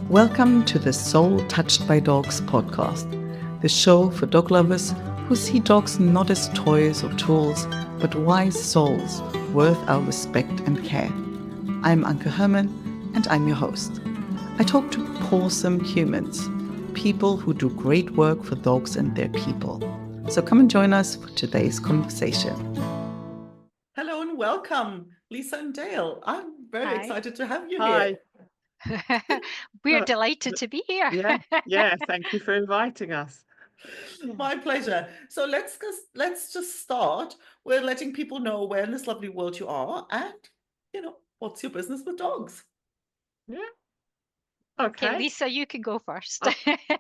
Welcome to the Soul Touched by Dogs podcast, the show for dog lovers who see dogs not as toys or tools, but wise souls worth our respect and care. I'm Anke Herman, and I'm your host. I talk to awesome humans, people who do great work for dogs and their people. So come and join us for today's conversation. Hello and welcome, Lisa and Dale. I'm very Hi. excited to have you Hi. here. We're delighted to be here. Yeah, thank you for inviting us. My pleasure. So let's just start with letting people know where in this lovely world you are and, what's your business with dogs? Yeah, Okay, okay. Lisa, you can go first.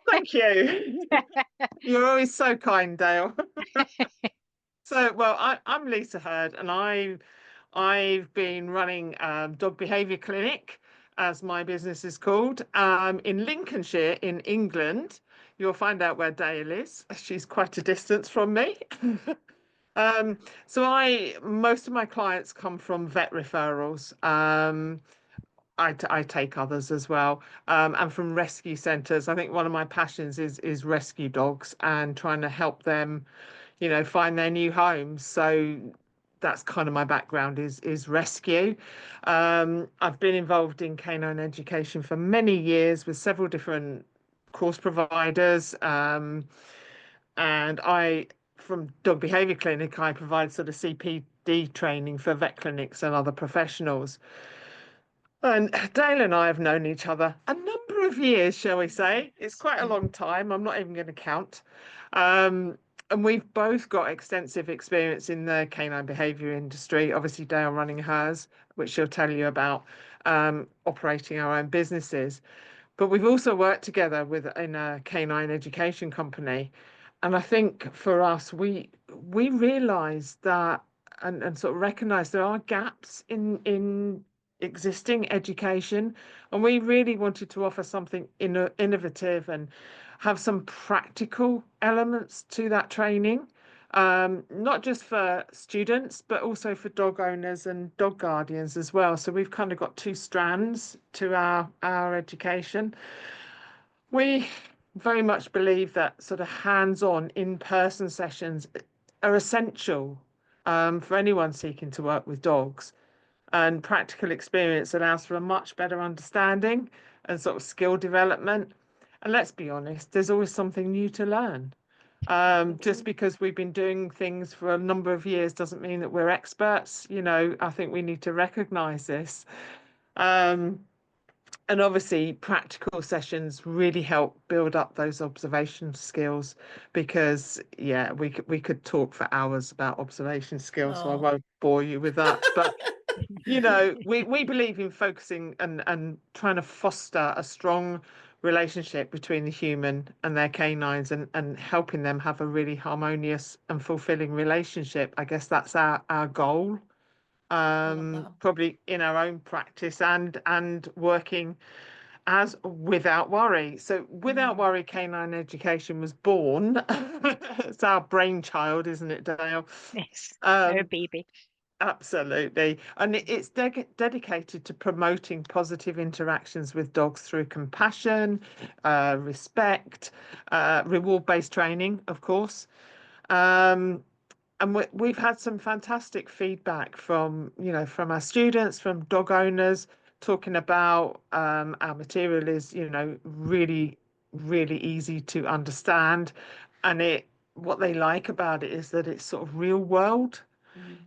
Thank you. You're always so kind, Dale. I'm Lisa Hurd, and I've been running Dog Behaviour Clinic, as my business is called, in Lincolnshire in England. You'll find out where Dale is. She's quite a distance from me. Most of my clients come from vet referrals. I take others as well, and from rescue centres. I think one of my passions is rescue dogs and trying to help them, find their new homes. So that's kind of my background is rescue. I've been involved in canine education for many years with several different course providers, and from Dog Behaviour Clinic, I provide sort of CPD training for vet clinics and other professionals. And Dale and I have known each other a number of years, shall we say. It's quite a long time. I'm not even going to count. And we've both got extensive experience in the canine behaviour industry. Obviously, Dale running hers, which she'll tell you about, operating our own businesses. But we've also worked together in a canine education company. And I think for us, we realised that and sort of recognised there are gaps in existing education, and we really wanted to offer something innovative and have some practical elements to that training, not just for students, but also for dog owners and dog guardians as well. So we've kind of got two strands to our education. We very much believe that sort of hands-on, in-person sessions are essential for anyone seeking to work with dogs, and practical experience allows for a much better understanding and sort of skill development. And let's be honest, there's always something new to learn. Just because we've been doing things for a number of years doesn't mean that we're experts. I think we need to recognize this. And obviously, practical sessions really help build up those observation skills because, yeah, we could talk for hours about observation skills, so I won't bore you with that. But we believe in focusing and trying to foster a strong relationship between the human and their canines, and helping them have a really harmonious and fulfilling relationship. I guess that's our goal, probably in our own practice and working as Without Worry. So Without Worry Canine Education was born. It's our brainchild, isn't it, Dale? Yes, our Um, baby. Absolutely. And it's dedicated to promoting positive interactions with dogs through compassion, respect, reward-based training, of course. Um, and we've had some fantastic feedback from our students, from dog owners, talking about our material is, really, really easy to understand. And what they like about it is that it's sort of real world.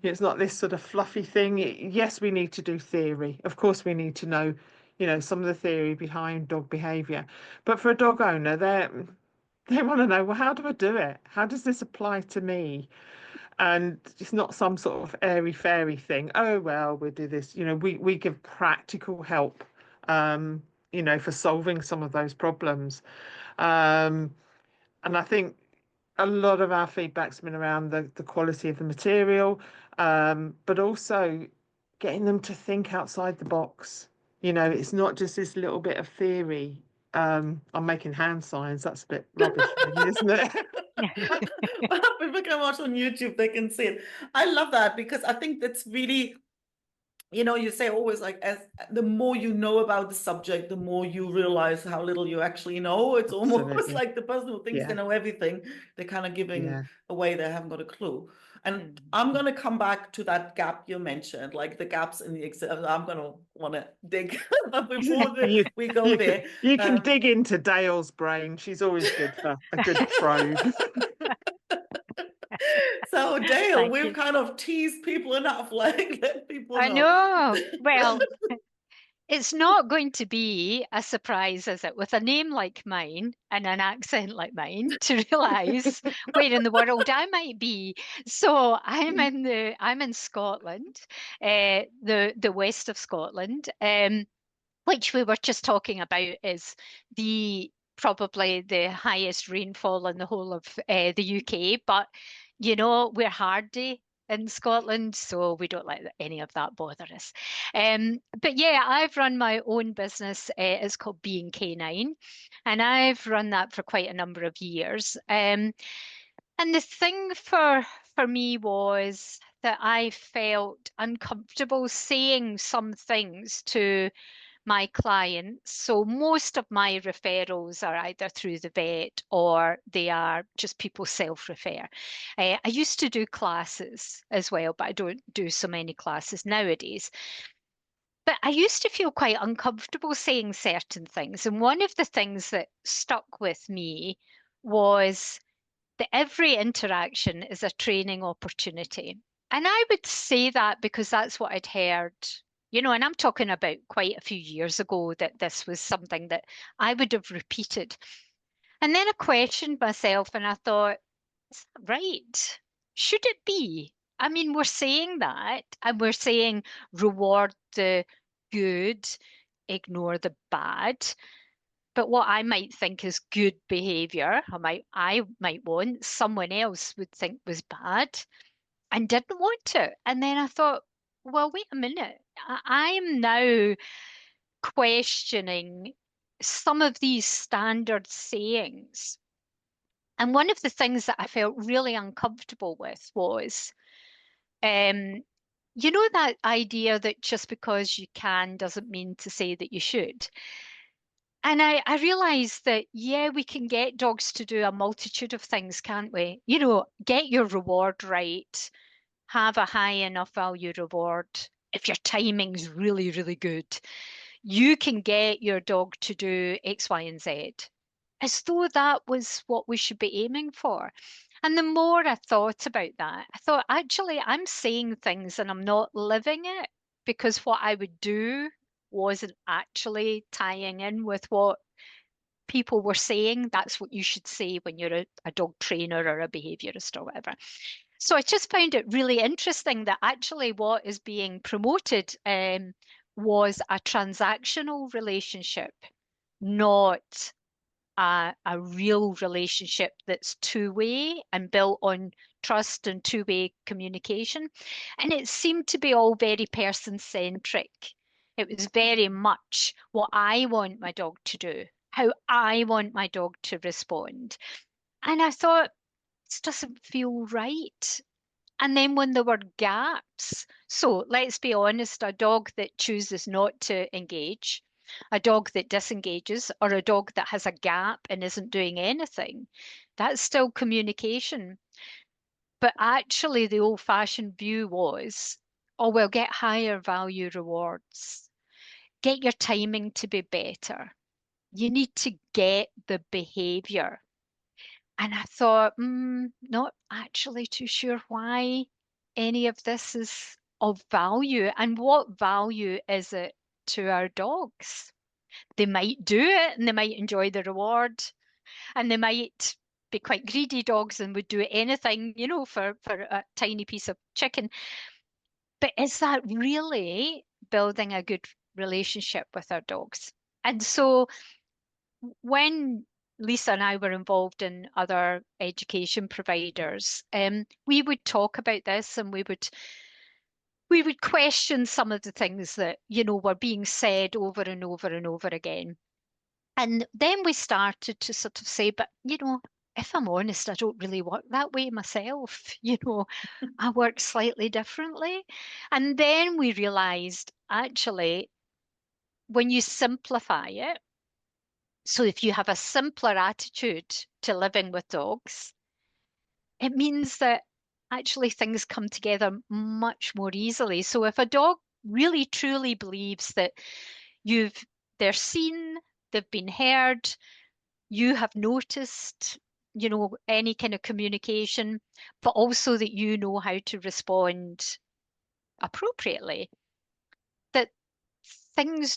It's not this sort of fluffy thing. Yes, we need to do theory. Of course, we need to know, some of the theory behind dog behavior. But for a dog owner, they want to know, well, how do I do it? How does this apply to me? And it's not some sort of airy fairy thing. Oh, well, we'll do this. We give practical help, for solving some of those problems. Um, and I think a lot of our feedback's been around the quality of the material, but also getting them to think outside the box. It's not just this little bit of theory. I'm making hand signs. That's a bit rubbish, really, isn't it? People can watch on YouTube, they can see it. I love that because I think that's really you say always like, as the more you know about the subject, the more you realize how little you actually know. It's almost Absolutely. like the person who thinks they know everything, they're kind of giving Yeah. away they haven't got a clue. And I'm going to come back to that gap you mentioned, like the gaps in the exam. I'm going to want to dig, but before we go there. You can dig into Dale's brain. She's always good for a good probe. So Dale, Thank we've you. kind of teased people enough, like let people I know. know. Well, it's not going to be a surprise, is it, with a name like mine and an accent like mine, to realise where in the world I might be. So I'm in Scotland, the west of Scotland, which we were just talking about is probably the highest rainfall in the whole of the UK. But we're hardy in Scotland, so we don't let any of that bother us. But yeah, I've run my own business. It's called Being Canine, and I've run that for quite a number of years. And the thing for me was that I felt uncomfortable saying some things to my clients. So most of my referrals are either through the vet or they are just people self-refer. I used to do classes as well, but I don't do so many classes nowadays. But I used to feel quite uncomfortable saying certain things. And one of the things that stuck with me was that every interaction is a training opportunity. And I would say that because that's what I'd heard, and I'm talking about quite a few years ago that this was something that I would have repeated. And then I questioned myself and I thought, is that right? Should it be? I mean, we're saying that and we're saying reward the good, ignore the bad. But what I might think is good behavior, I might want, someone else would think was bad and didn't want it. And then I thought, well, wait a minute. I'm now questioning some of these standard sayings. And one of the things that I felt really uncomfortable with was, um, that idea that just because you can doesn't mean to say that you should. And I realized that, yeah, we can get dogs to do a multitude of things, can't we? Get your reward right, have a high enough value reward. If your timing's really, really good, you can get your dog to do X, Y, and Z, as though that was what we should be aiming for. And the more I thought about that, I thought, actually, I'm saying things and I'm not living it because what I would do wasn't actually tying in with what people were saying. That's what you should say when you're a dog trainer or a behaviorist or whatever. So I just found it really interesting that actually what is being promoted was a transactional relationship, not a real relationship that's two-way and built on trust and two-way communication. And it seemed to be all very person-centric. It was very much what I want my dog to do, how I want my dog to respond. And I thought, this doesn't feel right. And then when there were gaps, so let's be honest, a dog that chooses not to engage, a dog that disengages, or a dog that has a gap and isn't doing anything, that's still communication. But actually, the old-fashioned view was, oh, well, get higher value rewards, get your timing to be better. You need to get the behavior. And I thought, not actually too sure why any of this is of value. And what value is it to our dogs? They might do it and they might enjoy the reward, and they might be quite greedy dogs and would do anything, for a tiny piece of chicken. But is that really building a good relationship with our dogs? And so when Lisa and I were involved in other education providers, we would talk about this and we would question some of the things that, were being said over and over and over again. And then we started to sort of say, but if I'm honest, I don't really work that way myself. You know, I work slightly differently. And then we realized actually, when you simplify it, so if you have a simpler attitude to living with dogs, it means that actually things come together much more easily. So if a dog really truly believes that you've they're seen, they've been heard, you have noticed, you know, any kind of communication, but also that you know how to respond appropriately, that dogs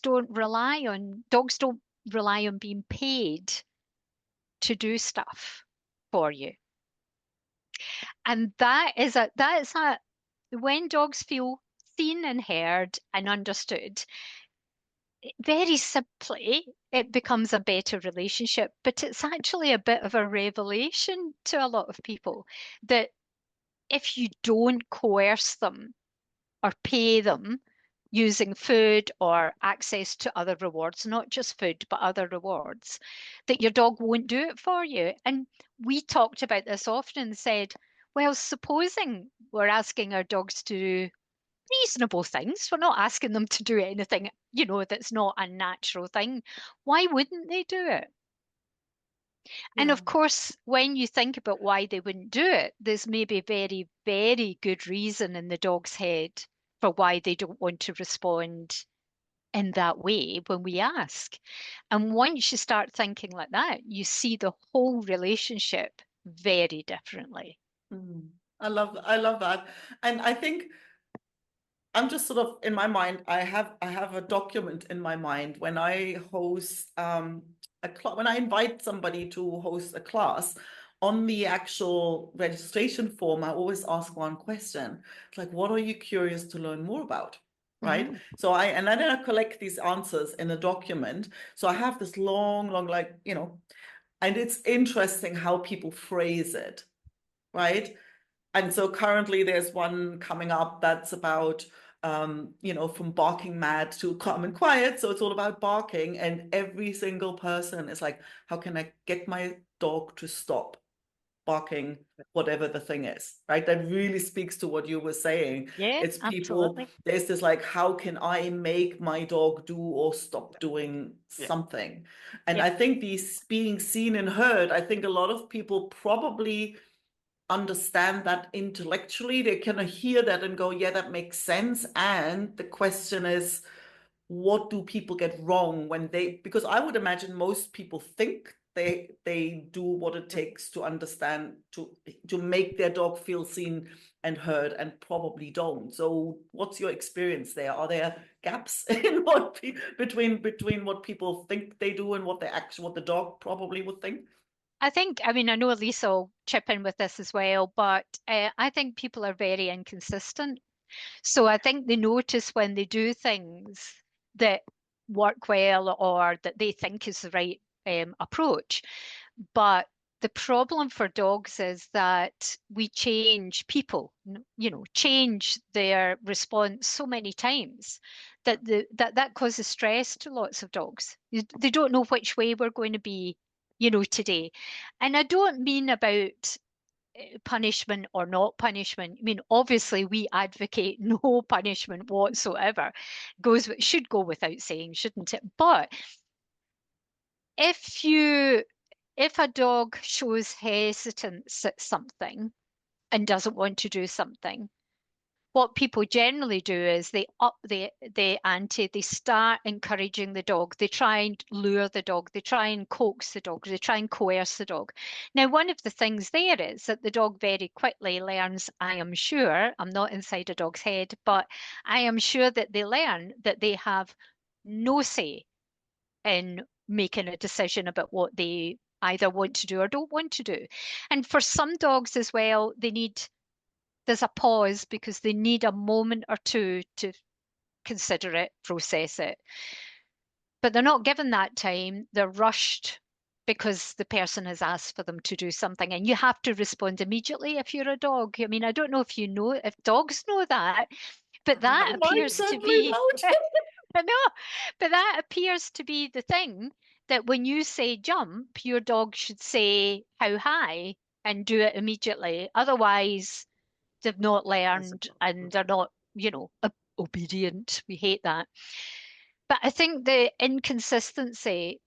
don't rely on being paid to do stuff for you. And when dogs feel seen and heard and understood, very simply, it becomes a better relationship. But it's actually a bit of a revelation to a lot of people that if you don't coerce them or pay them using food or access to other rewards, not just food, but other rewards, that your dog won't do it for you. And we talked about this often and said, well, supposing we're asking our dogs to do reasonable things, we're not asking them to do anything, you know, that's not a natural thing. Why wouldn't they do it? And Yeah. of course, when you think about why they wouldn't do it, there's maybe very, very good reason in the dog's head for why they don't want to respond in that way when we ask. And once you start thinking like that, you see the whole relationship very differently. I love that. And I think I'm just sort of in my mind, I have a document in my mind when I host when I invite somebody to host a class. On the actual registration form, I always ask one question. It's like, what are you curious to learn more about? Right. So and then I collect these answers in a document. So I have this long, like, you know, and it's interesting how people phrase it, right? And so currently there's one coming up that's about, you know, from barking mad to calm and quiet. So it's all about barking. And every single person is like, how can I get my dog to stop barking, whatever the thing is, right? That really speaks to what you were saying. Yeah, It's people, absolutely. there's this like, how can I make my dog do or stop doing something? And Yeah. I think these being seen and heard, I think a lot of people probably understand that intellectually. They kind of hear that and go, yeah, that makes sense. And the question is, what do people get wrong when because I would imagine most people think they do what it takes to understand, to make their dog feel seen and heard, and probably don't. So what's your experience there? Are there gaps in between what people think they do and what the dog probably would think? I mean, I know Lisa will chip in with this as well, but I think people are very inconsistent. So I think they notice when they do things that work well or that they think is the right approach. But the problem for dogs is that we change people, you know, change their response so many times that that causes stress to lots of dogs. They don't know which way we're going to be, you know, today. And I don't mean about punishment or not punishment. I mean, obviously, we advocate no punishment whatsoever. Should go without saying, shouldn't it? But if you if a dog shows hesitance at something and doesn't want to do something, what people generally do is they up the ante, they start encouraging the dog, they try and lure the dog, they try and coax the dog, they try and coerce the dog. Now, one of the things there is that the dog very quickly learns, I am sure, I'm not inside a dog's head, but I am sure that they learn that they have no say in making a decision about what they either want to do or don't want to do. And for some dogs as well, there's a pause because they need a moment or two to consider it, process it. But they're not given that time. They're rushed because the person has asked for them to do something. And you have to respond immediately if you're a dog. I mean, I don't know if you know, if dogs know that, but that Mine appears to certainly be, don't. I know, but that appears to be the thing, that when you say jump, your dog should say how high and do it immediately. Otherwise, they've not learned and they're not, obedient. We hate that. But I think the inconsistency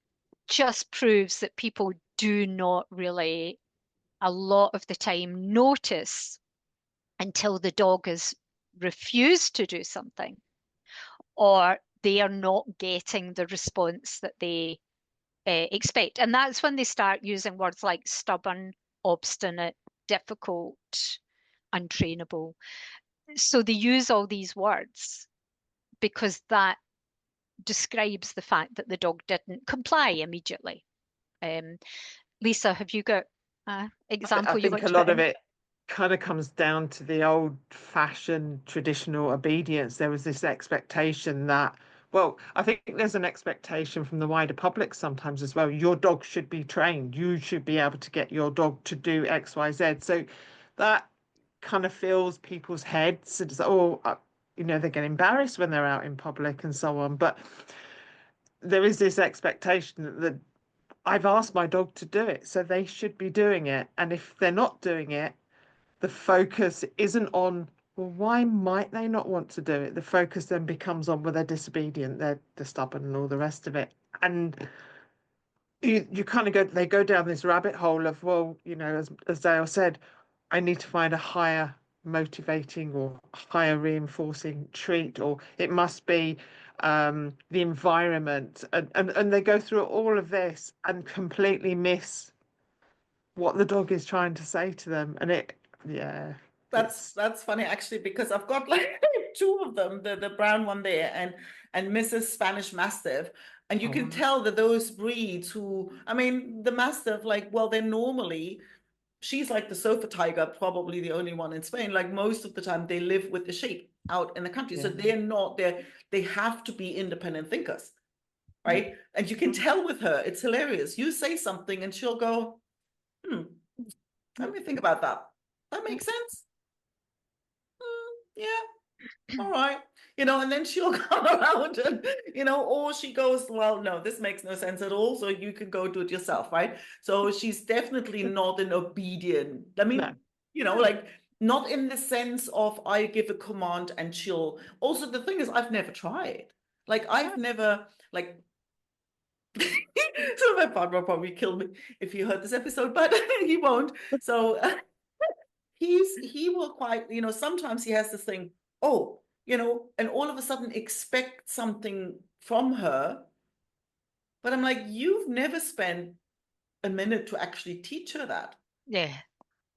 just proves that people do not really, a lot of the time, notice until the dog has refused to do something, or they are not getting the response that they expect. And that's when they start using words like stubborn, obstinate, difficult, untrainable. So they use all these words because that describes the fact that the dog didn't comply immediately. Lisa, have you got an example I you think want a to lot put of in? it kind of comes down to the old-fashioned traditional obedience. There was this expectation that, well, I think there's an expectation from the wider public sometimes as well. Your dog should be trained. You should be able to get your dog to do X, Y, Z. So that kind of fills people's heads. It's, they get embarrassed when they're out in public and so on. But there is this expectation that I've asked my dog to do it, so they should be doing it. And if they're not doing it, the focus isn't on, well, why might they not want to do it? The focus then becomes on, well, they're disobedient, they're stubborn, and all the rest of it. And you kind of they go down this rabbit hole of, well, as Dale said, I need to find a higher motivating or higher reinforcing treat, or it must be the environment, and they go through all of this and completely miss what the dog is trying to say to them. And That's funny actually, because I've got like two of them, the brown one there and Mrs. Spanish Mastiff. And you can tell that those breeds the Mastiff, like, well, they're normally, she's like the sofa tiger, probably the only one in Spain. Like most of the time they live with the sheep out in the country. So they have to be independent thinkers, right? And you can tell with her, it's hilarious. You say something and she'll go, let me think about that. That makes sense. Yeah, all right. And then she'll come around and, or she goes, well, no, this makes no sense at all. So you can go do it yourself, right? So she's definitely not an obedient. I mean, No. like not in the sense of I give a command and she'll. Also, the thing is, I've never tried. Like, I've never, like, so my partner will probably kill me if he heard this episode, but he won't. So he will quite, sometimes he has this thing, oh, and all of a sudden expect something from her. But I'm like, you've never spent a minute to actually teach her that. Yeah.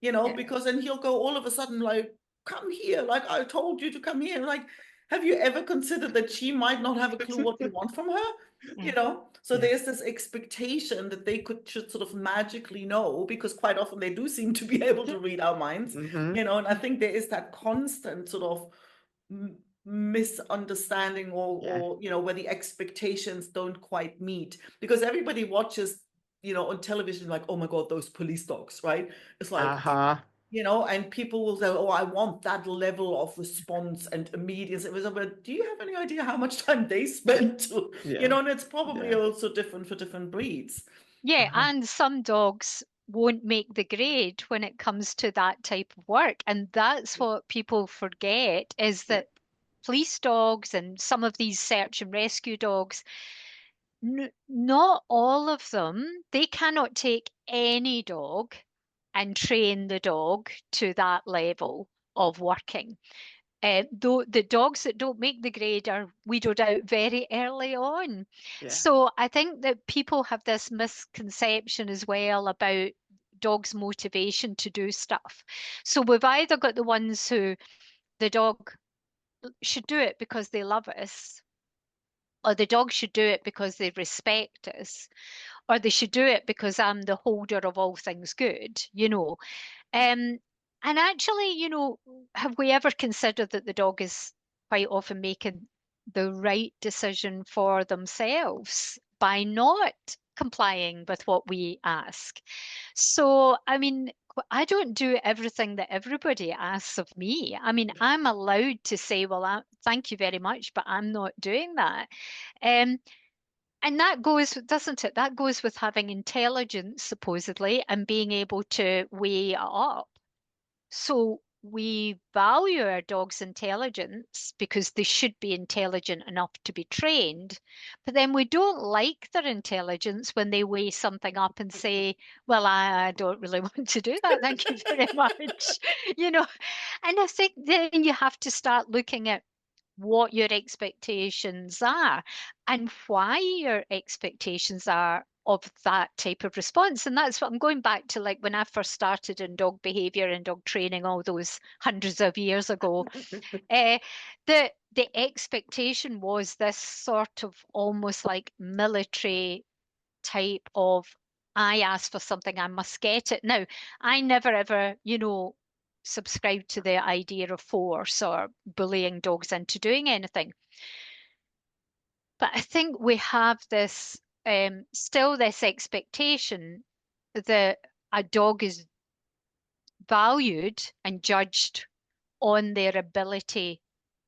Because then he'll go all of a sudden like, come here, like I told you to come here. Like, have you ever considered that she might not have a clue what you want from her? So there's this expectation that they should sort of magically know, because quite often they do seem to be able to read our minds, and I think there is that constant sort of misunderstanding or where the expectations don't quite meet, because everybody watches on television like, oh my God, those police dogs, right? It's like, and people will say, oh, I want that level of response and immediacy. But do you have any idea how much time they spend to, and it's probably also different for different breeds. Yeah, and some dogs won't make the grade when it comes to that type of work. And that's what people forget, is that police dogs and some of these search and rescue dogs, not all of them, they cannot take any dog and train the dog to that level of working. Though the dogs that don't make the grade are weeded out very early on. So I think that people have this misconception as well about dogs' motivation to do stuff. So we've either got the ones who the dog should do it because they love us, or the dog should do it because they respect us, or they should do it because I'm the holder of all things good. And actually, have we ever considered that the dog is quite often making the right decision for themselves by not complying with what we ask? So, I mean, I don't do everything that everybody asks of me. I mean, I'm allowed to say, well, thank you very much, but I'm not doing that. Um, and that goes, doesn't it? That goes with having intelligence, supposedly, and being able to weigh it up. So we value our dog's intelligence because they should be intelligent enough to be trained. But then we don't like their intelligence when they weigh something up and say, well, I don't really want to do that. Thank you very much. You know, and I think then you have to start looking at what your expectations are and why your expectations are of that type of response. And that's what I'm going back to, like when I first started in dog behavior and dog training all those hundreds of years ago. The expectation was this sort of almost like military type of, I ask for something, I must get it. Now, I never ever, subscribe to the idea of force or bullying dogs into doing anything. But I think we have this still this expectation that a dog is valued and judged on their ability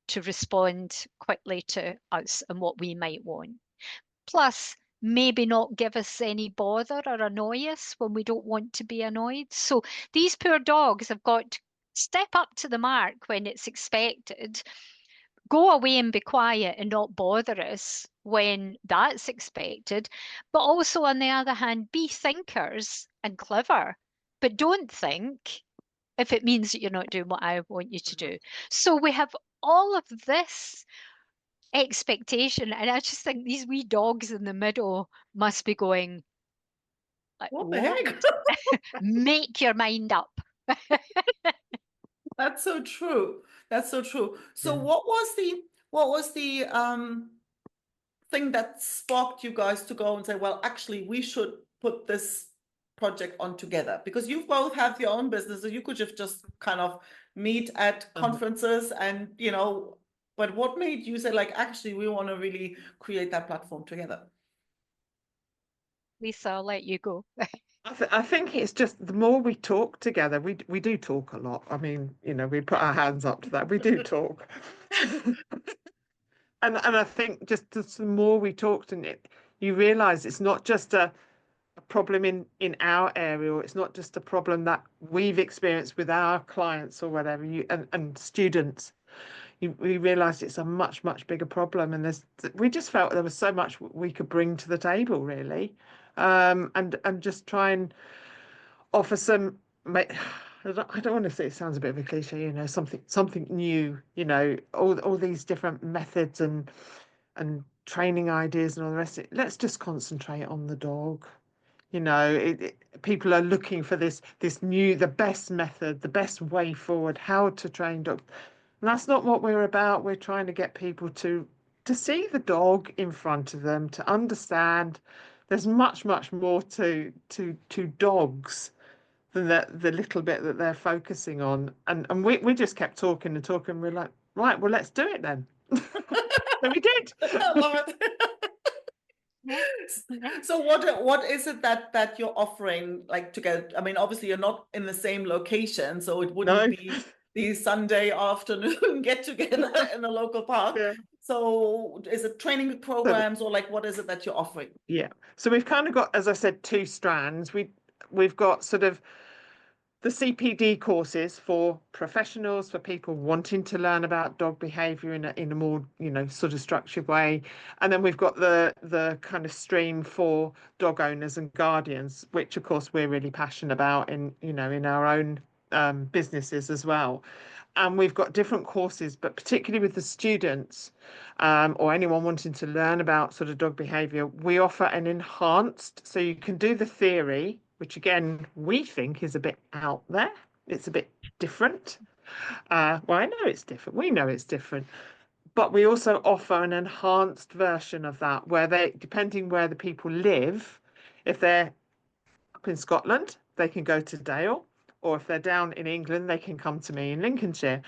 to respond quickly to us and what we might want. Plus, maybe not give us any bother or annoy us when we don't want to be annoyed. So these poor dogs have got to step up to the mark when it's expected, go away and be quiet and not bother us when that's expected. But also, on the other hand, be thinkers and clever, but don't think if it means that you're not doing what I want you to do. So we have all of this expectation, and I just think these wee dogs in the middle must be going, like, What the heck? Make your mind up. That's so true. That's so true. So Yeah. what was the thing that sparked you guys to go and say, well, actually, we should put this project on together? Because you both have your own business, so you could have just kind of meet at conferences and, but what made you say, like, actually, we want to really create that platform together? Lisa, I'll let you go. I think it's just the more we talk together, we do talk a lot. I mean, we put our hands up to that. We do talk. And I think just the more we talked and you realise it's not just a problem in our area, or it's not just a problem that we've experienced with our clients or whatever, and students. We realised it's a much, much bigger problem, and we just felt there was so much we could bring to the table, really, and just try and offer some. I don't want to say it sounds a bit of a cliche, something new, all these different methods and training ideas and all the rest of it. Let's just concentrate on the dog. People are looking for this new, the best method, the best way forward, how to train dogs. And that's not what we're about. We're trying to get people to see the dog in front of them, to understand there's much, much more to dogs than the little bit that they're focusing on. And we just kept talking and talking. And we're like, right, well, let's do it then. So we did. I love it. So what is it that you're offering, like, together? I mean, obviously you're not in the same location, so it wouldn't No. be the Sunday afternoon get together in a local park. Yeah. So is it training programs, or like what is it that you're offering? Yeah. So we've kind of got, as I said, two strands. We've got sort of the CPD courses for professionals, for people wanting to learn about dog behavior in a more, sort of structured way. And then we've got the kind of stream for dog owners and guardians, which of course we're really passionate about in our own businesses as well. And we've got different courses, but particularly with the students or anyone wanting to learn about sort of dog behavior, we offer an enhanced, so you can do the theory, which again, we think is a bit out there. It's a bit different. Well, I know it's different. We know it's different. But we also offer an enhanced version of that where depending where the people live, if they're up in Scotland, they can go to Dale, or if they're down in England, they can come to me in Lincolnshire.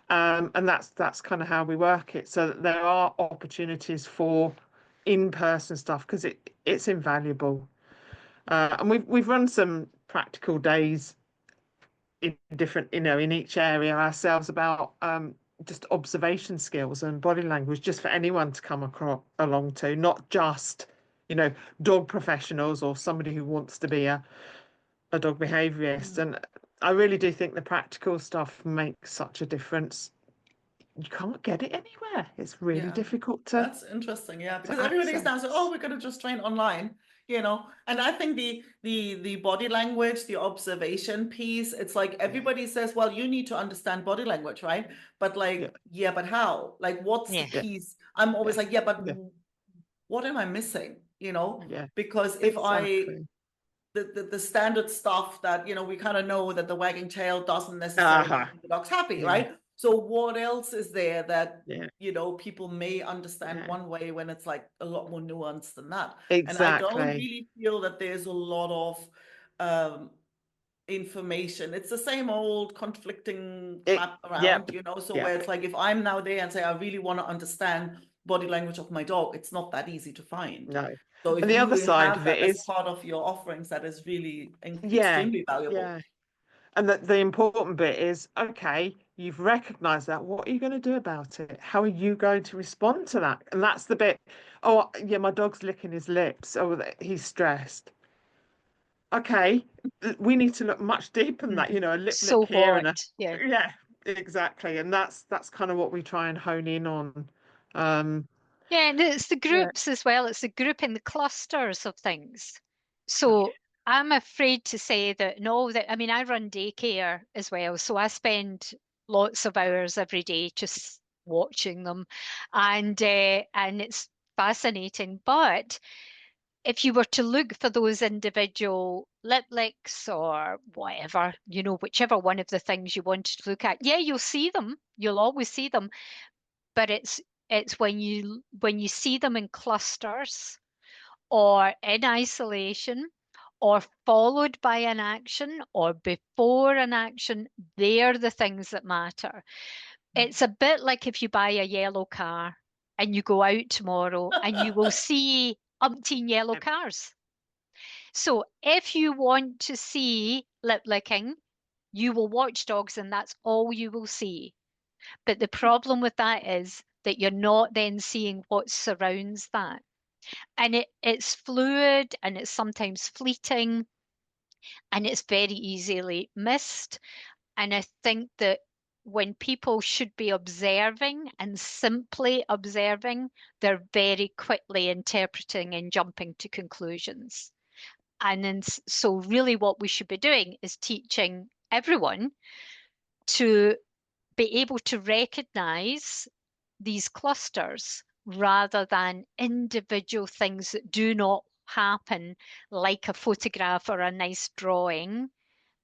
And that's kind of how we work it. So that there are opportunities for in-person stuff because it's invaluable. And we've run some practical days in different, in each area ourselves about just observation skills and body language, just for anyone to come across along to, not just, dog professionals or somebody who wants to be a dog behaviorist. And I really do think the practical stuff makes such a difference. You can't get it anywhere. It's really difficult to That's interesting, because everybody's access. now saying, "Oh, we're going to just train online," And I think the body language, the observation piece, it's like everybody says, "Well, you need to understand body language, right?" But like, but how? Like, what's the piece? I'm always like, but what am I missing? Because if Exactly. the standard stuff that we kind of know that the wagging tail doesn't necessarily make the dog's happy, right? So what else is there that people may understand one way when it's like a lot more nuanced than that? And I don't really feel that there's a lot of information. It's the same old conflicting crap around, so where it's like, if I'm now there and say I really want to understand body language of my dog, it's not that easy to find. No. So if And the other side have of that it as is part of your offerings, that is really extremely valuable. And the important bit is, okay, you've recognized that. What are you going to do about it? How are you going to respond to that? And that's the bit, oh, yeah, my dog's licking his lips. Oh, he's stressed. Okay, we need to look much deeper than that, a lip So lick here and what? yeah, exactly. And that's kind of what we try and hone in on. Yeah, and it's the groups as well. It's the group in the clusters of things. So I'm afraid to say that I mean, I run daycare as well. So I spend lots of hours every day just watching them. And it's fascinating. But if you were to look for those individual lip licks or whatever, whichever one of the things you wanted to look at, you'll see them. You'll always see them. But it's when you see them in clusters or in isolation or followed by an action or before an action, they're the things that matter. It's a bit like if you buy a yellow car and you go out tomorrow and you will see umpteen yellow cars. So if you want to see lip licking, you will watch dogs and that's all you will see. But the problem with that is that you're not then seeing what surrounds that. And it's fluid and it's sometimes fleeting and it's very easily missed. And I think that when people should be observing and simply observing, they're very quickly interpreting and jumping to conclusions. And then, so really what we should be doing is teaching everyone to be able to recognize these clusters rather than individual things that do not happen, like a photograph or a nice drawing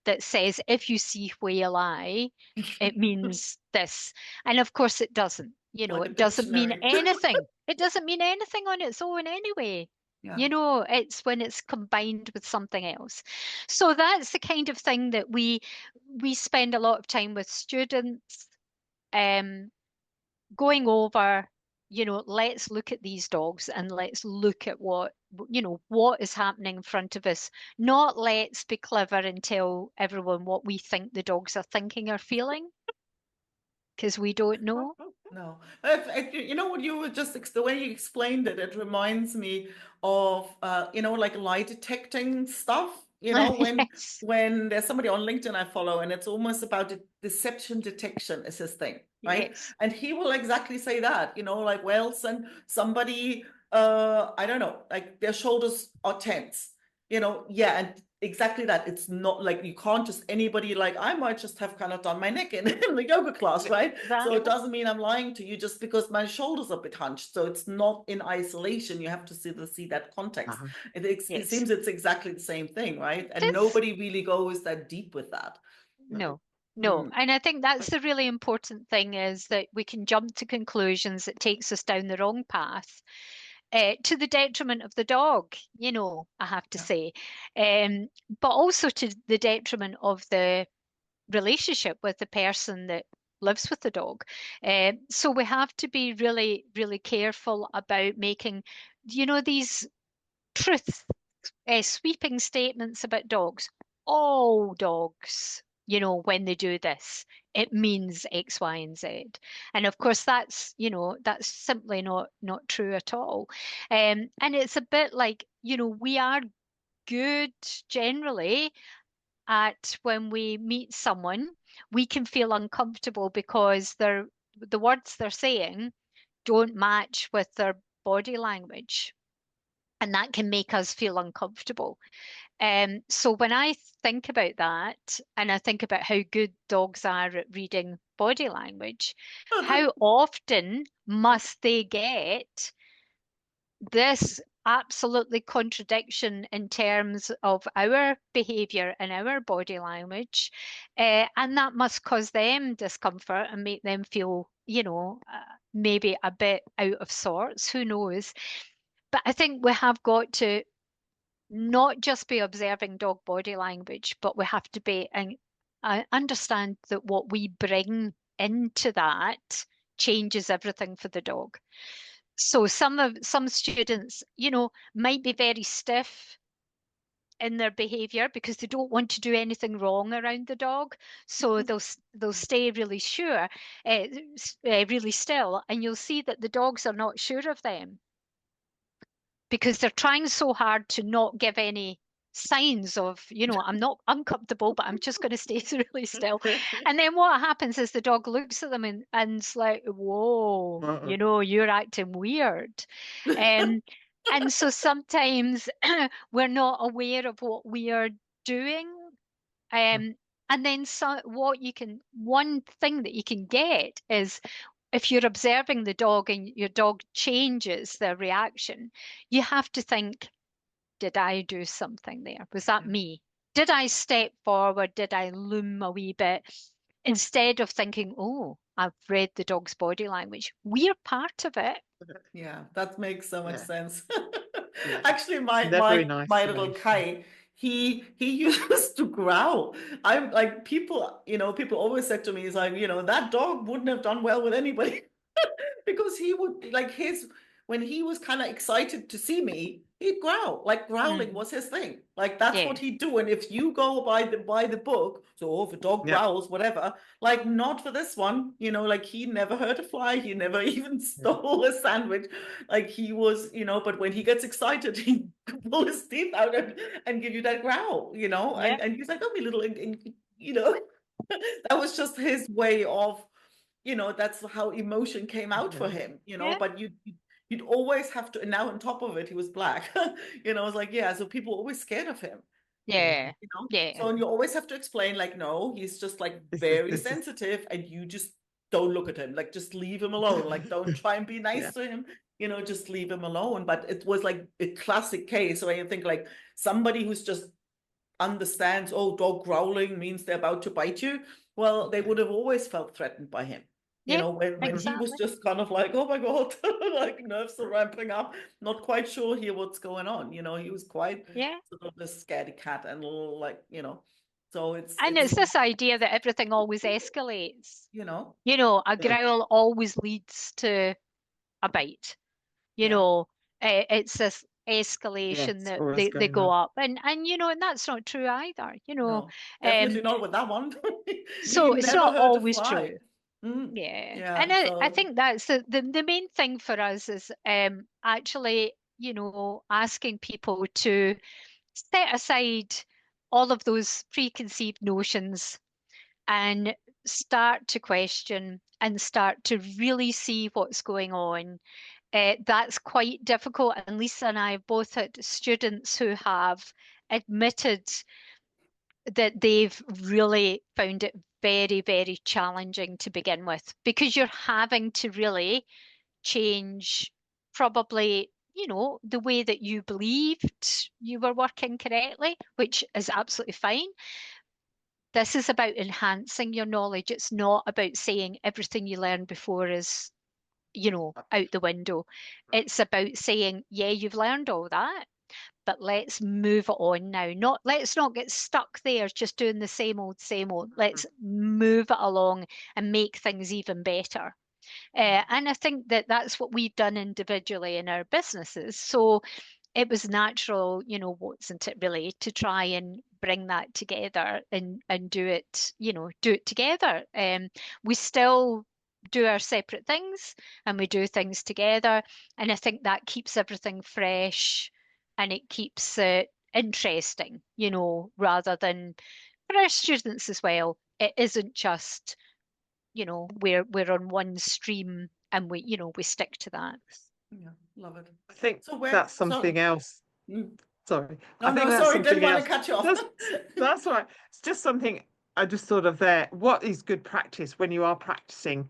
that says, if you see whale eye, it means this. And of course it doesn't. Like It doesn't mean dictionary. anything. It doesn't mean anything on its own anyway. It's when it's combined with something else. So that's the kind of thing that we spend a lot of time with students, going over, let's look at these dogs and let's look at what is happening in front of us. Not let's be clever and tell everyone what we think the dogs are thinking or feeling, because we don't know. No, what you were just the way you explained it, it reminds me of like lie detecting stuff. Yes. When there's somebody on LinkedIn I follow, and it's almost about deception detection is his thing, right? Yes. And he will exactly say that, like, well, somebody, I don't know, like their shoulders are tense, and exactly that. It's not like you can't just anybody, like I might just have kind of done my neck in the yoga class, right? So it doesn't mean I'm lying to you just because my shoulders are a bit hunched. So it's not in isolation. You have to see that context. It seems it's exactly the same thing, right? And nobody really goes that deep with that. No. And I think that's the really important thing, is that we can jump to conclusions that takes us down the wrong path. To the detriment of the dog, I have to say, but also to the detriment of the relationship with the person that lives with the dog. So we have to be really, really careful about making, these truth sweeping statements about dogs. All dogs, you know, when they do this, it means X, Y, and Z. And of course, that's, you know, that's simply not true at all. And it's a bit like, you know, we are good generally at when we meet someone, we can feel uncomfortable because the words they're saying don't match with their body language. And that can make us feel uncomfortable. So when I think about that, and I think about how good dogs are at reading body language, how often must they get this absolutely contradiction in terms of our behavior and our body language, and that must cause them discomfort and make them feel, you know, maybe a bit out of sorts, who knows. But I think we have got to not just be observing dog body language, but we have to be and understand that what we bring into that changes everything for the dog. So some students, you know, might be very stiff in their behavior because they don't want to do anything wrong around the dog. So they'll stay really sure, really still, and you'll see that the dogs are not sure of them because they're trying so hard to not give any signs of, you know, I'm not uncomfortable, but I'm just going to stay really still. And then what happens is the dog looks at them and it's like, whoa, you know, you're acting weird. And so sometimes we're not aware of what we are doing. And then one thing that you can get is if you're observing the dog and your dog changes their reaction, you have to think, did I do something there? Was that me? Did I step forward? Did I loom a wee bit? Instead of thinking, oh, I've read the dog's body language. We're part of it. Yeah, that makes so much sense. Yeah. Actually, They're very nice my to little me. Kai, he used to growl. I'm like people, you know, people always said to me, "Is like, you know, that dog wouldn't have done well with anybody." Because he would like his when he was kind of excited to see me, he'd growl. Like growling was his thing. Like that's what Yeah. he'd do. And if you go by the book, so if a dog Yeah. growls, whatever, like not for this one, you know, like he never hurt a fly, he never even stole a sandwich. Like he was, you know, but when he gets excited, he pull his teeth out and give you that growl, you know, Yeah. and he's like, oh, me little, you know, that was just his way of, you know, that's how emotion came out for him, you know, Yeah. but you'd always have to, and now on top of it, he was black, you know, it's like, yeah, so people were always scared of him, Yeah. you know, Yeah. so and you always have to explain, like, no, he's just like This very is sensitive, and you just don't look at him, like, just leave him alone, like, don't try and be nice to him, you know, just leave him alone. But it was like a classic case where you think like somebody who's just understands, oh, dog growling means they're about to bite you. Well, they would have always felt threatened by him. You Yeah. know, when he was Exactly. just kind of like, oh my God, like nerves are ramping up, not quite sure here what's going on. You know, he was quite Yeah. sort of a scaredy cat and like, you know, so And it's this idea that everything always escalates. you know, You know, a Yeah. growl always leads to a bite. You yeah, know, it's this escalation Yes, that always they going go on. up. And you know, and that's not true either, you know. no, Um, definitely not with that one. He so it's never not hurt a always fly. true. Mm, Yeah. And yeah, I so think that's the main thing for us is actually, you know, asking people to set aside all of those preconceived notions and start to question and start to really see what's going on. That's quite difficult. And Lisa and I have both had students who have admitted that they've really found it very, very challenging to begin with because you're having to really change probably, you know, the way that you believed you were working correctly, which is absolutely fine. This is about enhancing your knowledge. It's not about saying everything you learned before is, you know, out the window. It's about saying, yeah, you've learned all that, but let's move it on now. Let's not get stuck there just doing the same old, same old. Let's move it along and make things even better. And I think that that's what we've done individually in our businesses. So it was natural, you know, wasn't it really, to try and bring that together and do it, do it together. We still do our separate things and we do things together. And I think that keeps everything fresh and it keeps it interesting, rather than for our students as well. It isn't just, we're on one stream and we stick to that. Yeah, love it. I think So that's something else. Sorry. No, no, sorry, didn't want to cut you off. That's right. It's just something I just thought of there. What is good practice when you are practicing,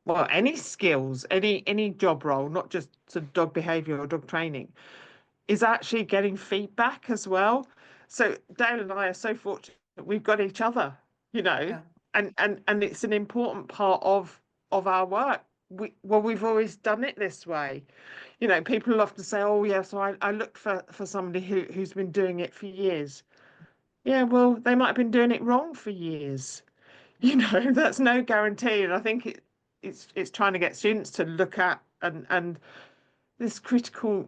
well, any skills, any job role, not just sort of dog behavior or dog training, is actually getting feedback as well. So Dale and I are so fortunate that we've got each other, Yeah. and it's an important part of our work. We've always done it this way. People will often say, oh, yeah, so I looked for somebody who's been doing it for years. Yeah, well, they might have been doing it wrong for years. That's no guarantee. And I think it's trying to get students to look at and this critical,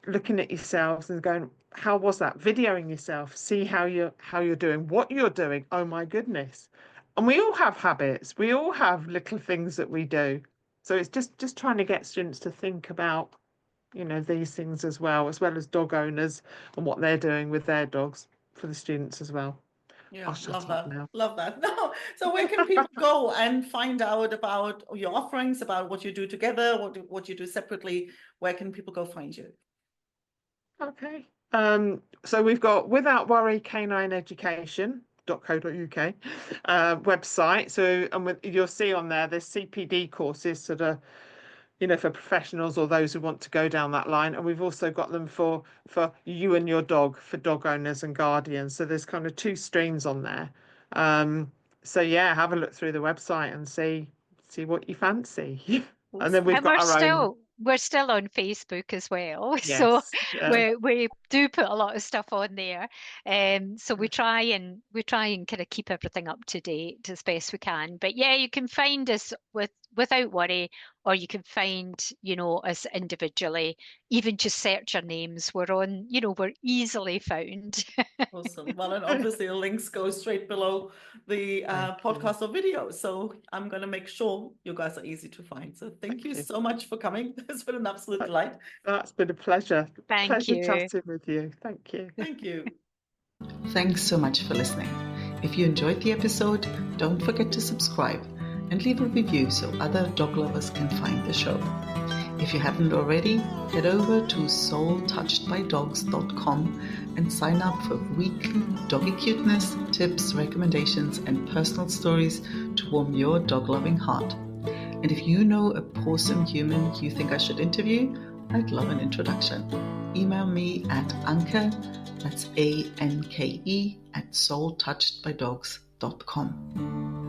looking at yourselves and going, how was that? Videoing yourself, see how you're doing, what you're doing. Oh my goodness. And we all have habits. We all have little things that we do. So it's just trying to get students to think about, these things as well as dog owners and what they're doing with their dogs for the students as well. Yeah, Love that now. Love that. No, so where can people go and find out about your offerings, about what you do together, what you do separately? Where can people go find you? Okay. So we've got Without Worry Canine Education. .co.uk website. So, and you'll see on there's CPD courses that are, for professionals or those who want to go down that line. And we've also got them for you and your dog, for dog owners and guardians. So there's kind of two streams on there. So yeah, have a look through the website and see what you fancy. And then we've got our own. We're still on Facebook as well, Yes, so yeah. we do put a lot of stuff on there. So we try and kind of keep everything up to date as best we can. But yeah, you can find us Without Worry, or you can find us individually. Even just search our names. We're on. We're easily found. Awesome. Well, and obviously the links go straight below the podcast or video. So I'm going to make sure you guys are easy to find. So thank you so much for coming. It's been an absolute delight. That's been a pleasure. Thank you. Chatting with you. Thank you. Thank you. Thanks so much for listening. If you enjoyed the episode, don't forget to subscribe and leave a review so other dog lovers can find the show. If you haven't already, head over to soultouchedbydogs.com and sign up for weekly doggy cuteness, tips, recommendations, and personal stories to warm your dog-loving heart. And if you know a awesome human you think I should interview, I'd love an introduction. Email me at Anke, that's ANKE, @soultouchedbydogs.com.